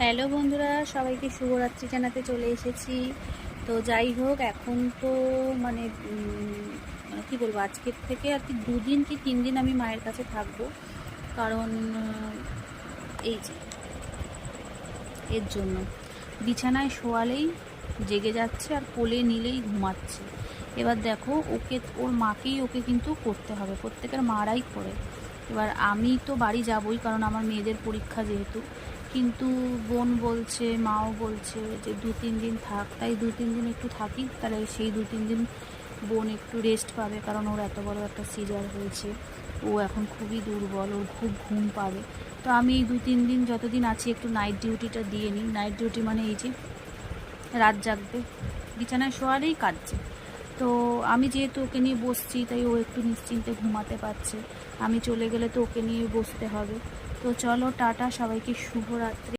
Hello বন্ধুরা, সবাইকে শুভরাত্রি জানাতে চলে এসেছি। তো যাই হোক, এখন তো মানে কি বলবো, আজকের থেকে আর কি 2 দিন কি 3 দিন আমি মায়ের কাছে থাকবো। কারণ এই যে এর জন্য বিছানায় শোয়ালেই জেগে যাচ্ছে আর কোলে নিলেই ঘুমাচ্ছে। এবার দেখো, ওর মাকেই ওকে কিন্তু করতে হবে, প্রত্যেকের মারাই করে। এবার আমি তো বাড়ি যাবই, কারণ আমার মেয়েদের পরীক্ষা যেহেতু। কিন্তু বোন বলছে, মাও বলছে যে 2-3 দিন থাক, তাই 2-3 দিন একটু থাকি, তাহলে সেই 2-3 দিন বোন একটু রেস্ট পাবে, কারণ ওর এত বড় একটা সিজার হয়েছে। ও এখন খুবই দুর্বল, ওর খুব ঘুম পাবে। তো আমি এই 2-3 দিন যতদিন আছি একটু নাইট ডিউটিটা দিয়ে নিই। নাইট ডিউটি মানে এই যে রাত জাগবে, বিছানায় শোয়ালেই কাঁদছে। তো আমি যেহেতু ওকে নিয়ে বসছি, তাই ও একটু নিশ্চিন্তে ঘুমাতে পারছে। আমি চলে গেলে তো ওকে নিয়ে বসতে হবে। তো চলো, টাটা, সবাইকে শুভরাত্রি।